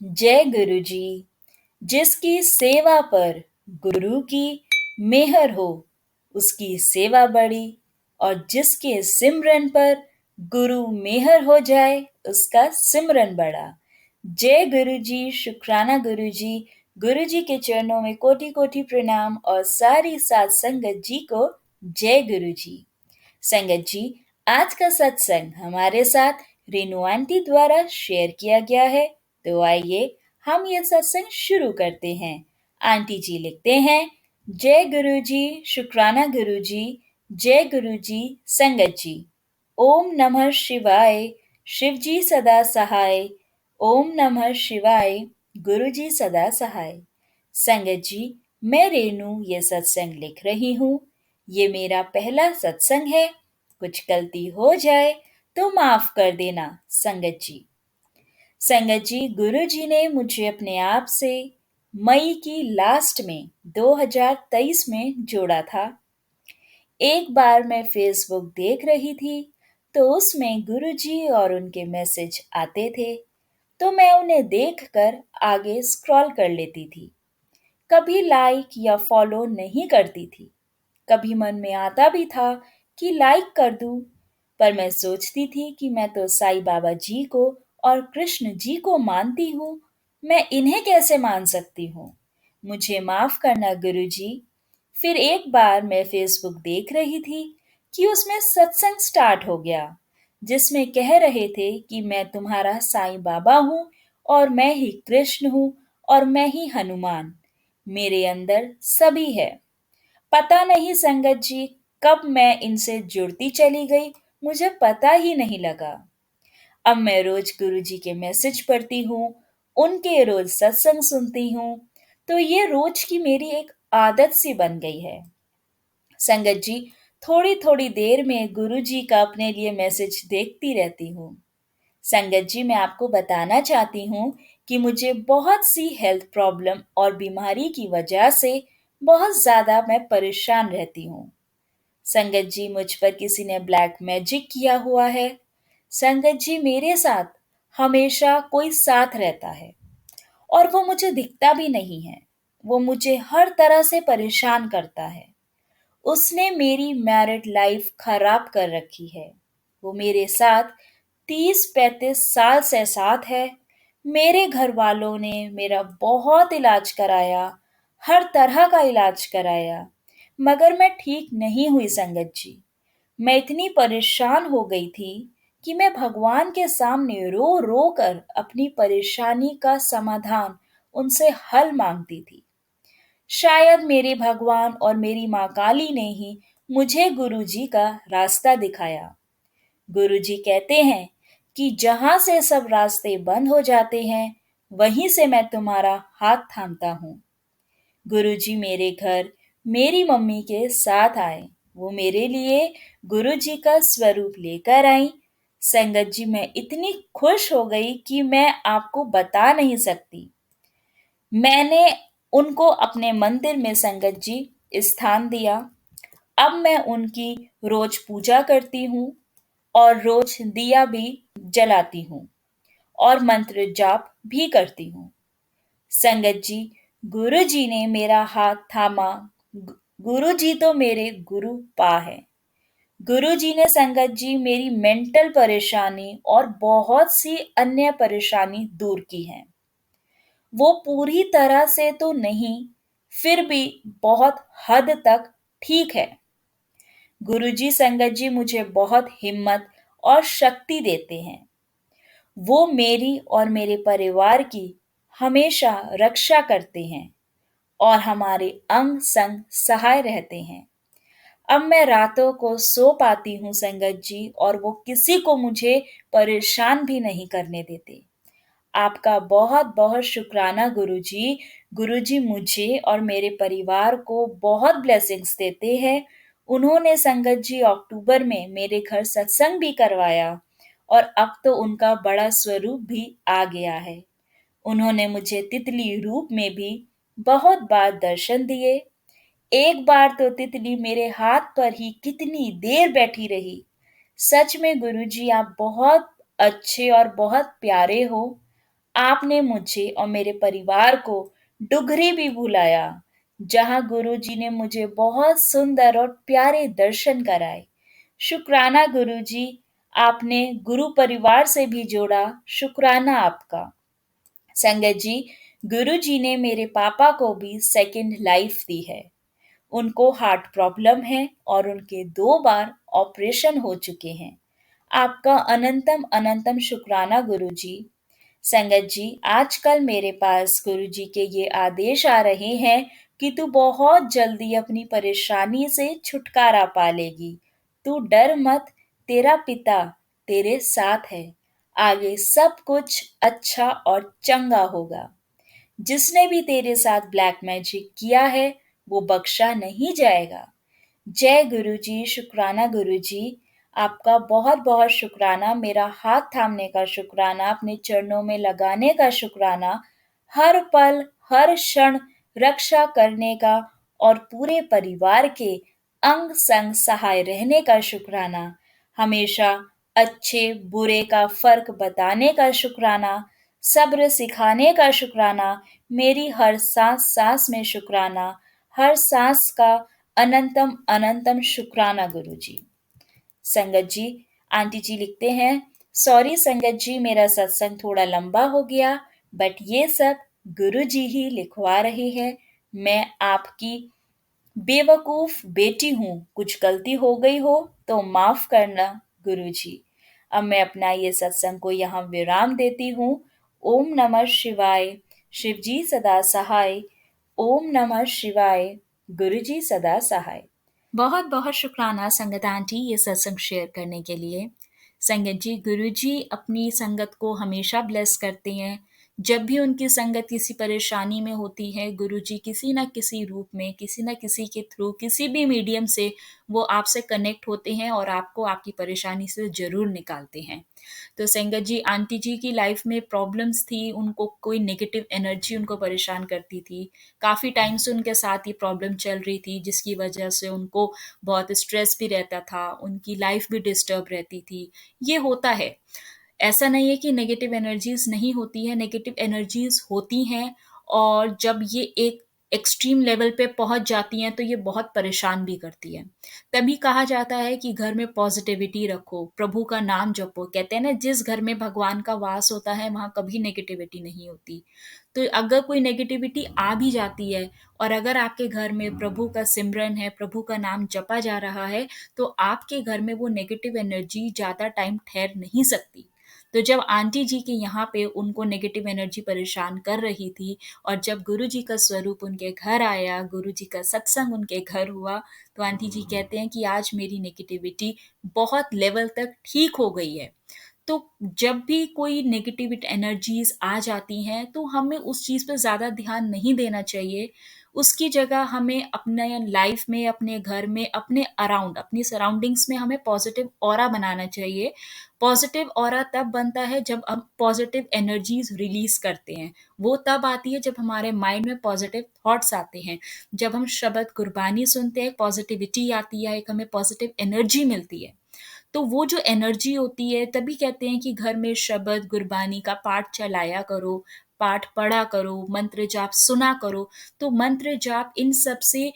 जय गुरु जी। जिसकी सेवा पर गुरु की मेहर हो, उसकी सेवा बड़ी। और जिसके सिमरन पर गुरु मेहर हो जाए, उसका सिमरन बड़ा। जय गुरु जी, शुक्राना गुरु जी। गुरु जी के चरणों में कोटि कोटि प्रणाम और सारी साध संगत जी को जय गुरु जी। संगत जी, आज का सत्संग हमारे साथ रेणु आंटी द्वारा शेयर किया गया है, तो आइए हम ये सत्संग शुरू करते हैं। आंटी जी लिखते हैं, जय गुरु जी, शुक्राना गुरु जी। जय गुरु जी, संगत जी। ओम नमः शिवाय, शिव जी सदा सहाय। ओम नमः शिवाय, गुरु जी सदा सहाय। संगत जी, मैं रेणु ये सत्संग लिख रही हूँ। ये मेरा पहला सत्संग है। कुछ गलती हो जाए तो माफ कर देना संगत जी। संगत जी, गुरु जी ने मुझे अपने आप से मई की लास्ट में 2023 में जोड़ा था। एक बार मैं फेसबुक देख रही थी, तो उसमें गुरु जी और उनके मैसेज आते थे, तो मैं उन्हें देखकर आगे स्क्रॉल कर लेती थी। कभी लाइक या फॉलो नहीं करती थी। कभी मन में आता भी था कि लाइक कर दूं, पर मैं सोचती थी कि मैं तो साईं बाबा जी को और कृष्ण जी को मानती हूँ, मैं इन्हें कैसे मान सकती हूँ। मुझे माफ करना गुरु जी। फिर एक बार मैं फेसबुक देख रही थी कि उसमें सत्संग स्टार्ट हो गया, जिसमें कह रहे थे कि मैं तुम्हारा साईं बाबा हूँ और मैं ही कृष्ण हूँ और मैं ही हनुमान। मेरे अंदर सभी है। पता नहीं संगत जी, कब मैं इनसे जुड़ती चली गई, मुझे पता ही नहीं लगा। अब मैं रोज गुरुजी के मैसेज पढ़ती हूँ, उनके रोज सत्संग सुनती हूँ, तो ये रोज की मेरी एक आदत सी बन गई है। संगत जी, थोड़ी थोड़ी देर में गुरुजी का अपने लिए मैसेज देखती रहती हूँ। संगत जी, मैं आपको बताना चाहती हूँ कि मुझे बहुत सी हेल्थ प्रॉब्लम और बीमारी की वजह से बहुत ज्यादा मैं परेशान रहती हूँ। संगत जी, मुझ पर किसी ने ब्लैक मैजिक किया हुआ है। संगत जी, मेरे साथ हमेशा कोई साथ रहता है और वो मुझे दिखता भी नहीं है। वो मुझे हर तरह से परेशान करता है। उसने मेरी मैरिड लाइफ खराब कर रखी है। वो मेरे साथ 30-35 साल से साथ है। मेरे घर वालों ने मेरा बहुत इलाज कराया, हर तरह का इलाज कराया, मगर मैं ठीक नहीं हुई संगत जी। मैं इतनी परेशान हो गई थी कि मैं भगवान के सामने रो रो कर अपनी परेशानी का समाधान उनसे हल मांगती थी। शायद मेरे भगवान और मेरी माँ काली ने ही मुझे गुरुजी का रास्ता दिखाया। गुरुजी कहते हैं कि जहां से सब रास्ते बंद हो जाते हैं, वहीं से मैं तुम्हारा हाथ थामता हूँ। गुरुजी मेरे घर मेरी मम्मी के साथ आए। वो मेरे लिए गुरुजी का स्वरूप लेकर आई। संगत जी, मैं इतनी खुश हो गई कि मैं आपको बता नहीं सकती। मैंने उनको अपने मंदिर में संगत जी स्थान दिया। अब मैं उनकी रोज पूजा करती हूँ और रोज दिया भी जलाती हूँ और मंत्र जाप भी करती हूँ। संगत जी, गुरु जी ने मेरा हाथ थामा। गुरु जी तो मेरे गुरु पा है। गुरु जी ने संगत जी मेरी मेंटल परेशानी और बहुत सी अन्य परेशानी दूर की है। वो पूरी तरह से तो नहीं, फिर भी बहुत हद तक ठीक है। गुरुजी संगत जी मुझे बहुत हिम्मत और शक्ति देते हैं। वो मेरी और मेरे परिवार की हमेशा रक्षा करते हैं और हमारे अंग संग सहाय रहते हैं। अब मैं रातों को सो पाती हूँ संगत जी, और वो किसी को मुझे परेशान भी नहीं करने देते। आपका बहुत बहुत शुक्राना गुरुजी। गुरुजी मुझे और मेरे परिवार को बहुत ब्लेसिंग्स देते हैं। उन्होंने संगत जी अक्टूबर में मेरे घर सत्संग भी करवाया और अब तो उनका बड़ा स्वरूप भी आ गया है। उन्होंने मुझे तितली रूप में भी बहुत बार दर्शन दिए। एक बार तो तितली मेरे हाथ पर ही कितनी देर बैठी रही। सच में गुरुजी, आप बहुत अच्छे और बहुत प्यारे हो। आपने मुझे और मेरे परिवार को डुगरी भी बुलाया, जहाँ गुरुजी ने मुझे बहुत सुंदर और प्यारे दर्शन कराए। शुक्राना गुरुजी, आपने गुरु परिवार से भी जोड़ा, शुक्राना आपका। संगत जी, गुरुजी ने मेरे पापा को भी सेकंड लाइफ दी है। उनको हार्ट प्रॉब्लम है और उनके 2 बार ऑपरेशन हो चुके हैं। आपका अनंतम अनंतम शुक्राना गुरुजी। संगत जी, आजकल मेरे पास गुरुजी के ये आदेश आ रहे हैं कि तू बहुत जल्दी अपनी परेशानी से छुटकारा पा लेगी। तू डर मत, तेरा पिता तेरे साथ है। आगे सब कुछ अच्छा और चंगा होगा। जिसने भी तेरे साथ ब्लैक मैजिक किया है, वो बख्शा नहीं जाएगा। जय गुरुजी, शुक्राना गुरुजी। आपका बहुत बहुत शुक्राना, मेरा हाथ थामने का शुक्राना, अपने चरणों में लगाने का शुक्राना, हर पल हर क्षण रक्षा करने का और पूरे परिवार के अंग संग सहाय रहने का शुक्राना, हमेशा अच्छे बुरे का फर्क बताने का शुक्राना, सब्र सिखाने का शुक्राना, मेरी हर सांस सांस में शुक्राना, हर सांस का अनंतम अनंतम शुक्राना गुरुजी। संगत जी, आंटी जी लिखते हैं, सॉरी संगत जी, मेरा सत्संग थोड़ा लंबा हो गया, बट ये सब गुरु जी ही लिखवा रहे हैं। मैं आपकी बेवकूफ बेटी हूँ, कुछ गलती हो गई हो तो माफ करना गुरु जी। अब मैं अपना ये सत्संग को यहाँ विराम देती हूँ। ओम नमः शिवाय। शिव जी सदा सहाय। ओम नमः शिवाय। गुरु जी सदा सहाय। बहुत बहुत शुक्राना संगत आंटी ये सत्संग शेयर करने के लिए। संगत जी, गुरु जी अपनी संगत को हमेशा ब्लेस करते हैं। जब भी उनकी संगत किसी परेशानी में होती है, गुरु जी किसी न किसी रूप में, किसी न किसी के थ्रू, किसी भी मीडियम से वो आपसे कनेक्ट होते हैं और आपको आपकी परेशानी से ज़रूर निकालते हैं। तो संगत जी, आंटी जी की लाइफ में प्रॉब्लम्स थी, उनको कोई नेगेटिव एनर्जी उनको परेशान करती थी। काफ़ी टाइम से उनके साथ ये प्रॉब्लम चल रही थी, जिसकी वजह से उनको बहुत स्ट्रेस भी रहता था, उनकी लाइफ भी डिस्टर्ब रहती थी। ये होता है, ऐसा नहीं है कि नेगेटिव एनर्जीज नहीं होती है, नेगेटिव एनर्जीज होती हैं। और जब ये एक एक्सट्रीम लेवल पे पहुंच जाती हैं तो ये बहुत परेशान भी करती है। तभी कहा जाता है कि घर में पॉजिटिविटी रखो, प्रभु का नाम जपो। कहते हैं ना, जिस घर में भगवान का वास होता है वहां कभी नेगेटिविटी नहीं होती। तो अगर कोई नेगेटिविटी आ भी जाती है और अगर आपके घर में प्रभु का सिमरन है, प्रभु का नाम जपा जा रहा है, तो आपके घर में वो नेगेटिव एनर्जी ज़्यादा टाइम ठहर नहीं सकती। तो जब आंटी जी के यहाँ पे उनको नेगेटिव एनर्जी परेशान कर रही थी और जब गुरु जी का स्वरूप उनके घर आया, गुरु जी का सत्संग उनके घर हुआ, तो आंटी जी कहते हैं कि आज मेरी नेगेटिविटी बहुत लेवल तक ठीक हो गई है। तो जब भी कोई नेगेटिव एनर्जीज आ जाती हैं तो हमें उस चीज़ पे ज़्यादा ध्यान नहीं देना चाहिए। उसकी जगह हमें अपने लाइफ में, अपने घर में, अपने अराउंड, अपनी सराउंडिंग्स में हमें पॉजिटिव ऑरा बनाना चाहिए। पॉजिटिव ऑरा तब बनता है जब हम पॉजिटिव एनर्जीज रिलीज करते हैं। वो तब आती है जब हमारे माइंड में पॉजिटिव थॉट्स आते हैं, जब हम शब्द गुरबानी सुनते हैं, पॉजिटिविटी आती है, एक हमें पॉजिटिव एनर्जी मिलती है। तो वो जो एनर्जी होती है, तभी कहते हैं कि घर में शब्द गुरबानी का पाठ चलाया करो, पाठ पढ़ा करो, मंत्र जाप सुना करो। तो मंत्र जाप इन सब से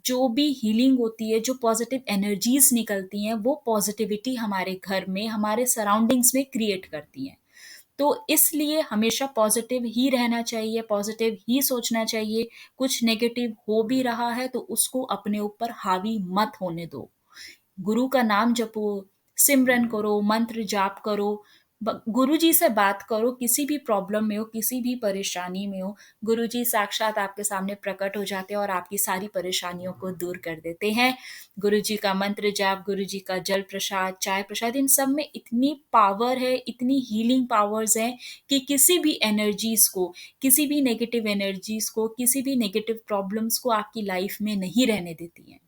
जो भी हीलिंग होती है, जो पॉजिटिव एनर्जीज निकलती हैं, वो पॉजिटिविटी हमारे घर में, हमारे सराउंडिंग्स में क्रिएट करती हैं। तो इसलिए हमेशा पॉजिटिव ही रहना चाहिए, पॉजिटिव ही सोचना चाहिए। कुछ नेगेटिव हो भी रहा है तो उसको अपने ऊपर हावी मत होने दो। गुरु का नाम जपो, सिमरन करो, मंत्र जाप करो, गुरु जी से बात करो। किसी भी प्रॉब्लम में हो, किसी भी परेशानी में हो, गुरु जी साक्षात आपके सामने प्रकट हो जाते हैं और आपकी सारी परेशानियों को दूर कर देते हैं। गुरु जी का मंत्र जाप, गुरु जी का जल प्रसाद, चाय प्रसाद, इन सब में इतनी पावर है, इतनी हीलिंग पावर्स हैं कि किसी भी एनर्जीज को, किसी भी नेगेटिव एनर्जीज को, किसी भी नेगेटिव प्रॉब्लम्स को आपकी लाइफ में नहीं रहने देती हैं।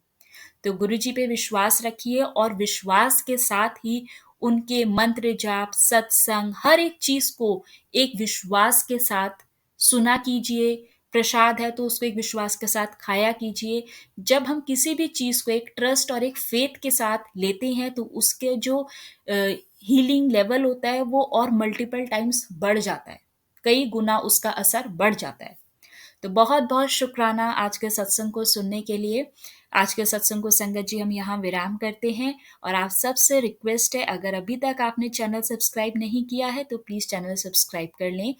तो गुरु जी पे विश्वास रखिए और विश्वास के साथ ही उनके मंत्र जाप, सत्संग, हर एक चीज को एक विश्वास के साथ सुना कीजिए। प्रसाद है तो उसको एक विश्वास के साथ खाया कीजिए। जब हम किसी भी चीज को एक ट्रस्ट और एक फेथ के साथ लेते हैं तो उसके जो हीलिंग लेवल होता है वो और मल्टीपल टाइम्स बढ़ जाता है। कई गुना उसका असर बढ़ जाता है। तो बहुत बहुत शुक्राना आज के सत्संग को सुनने के लिए। आज के सत्संग को संगत जी हम यहाँ विराम करते हैं और आप सबसे रिक्वेस्ट है, अगर अभी तक आपने चैनल सब्सक्राइब नहीं किया है तो प्लीज़ चैनल सब्सक्राइब कर लें।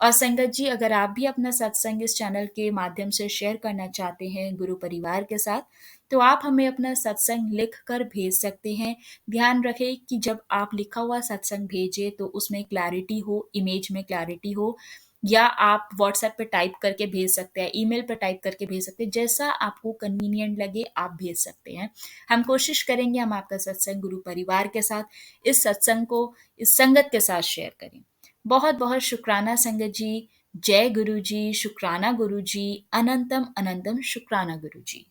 और संगत जी, अगर आप भी अपना सत्संग इस चैनल के माध्यम से शेयर करना चाहते हैं गुरु परिवार के साथ, तो आप हमें अपना सत्संग लिख कर भेज सकते हैं। ध्यान रखें कि जब आप लिखा हुआ सत्संग भेजें तो उसमें क्लैरिटी हो, इमेज में क्लैरिटी हो, या आप व्हाट्सएप पे टाइप करके भेज सकते हैं, ईमेल पे टाइप करके भेज सकते हैं, जैसा आपको कन्वीनियंट लगे आप भेज सकते हैं। हम कोशिश करेंगे हम आपका सत्संग गुरु परिवार के साथ, इस सत्संग को इस संगत के साथ शेयर करें। बहुत बहुत शुक्राना संगत जी। जय गुरु जी, शुक्राना गुरु जी, अनंतम अनंतम शुक्राना गुरु जी।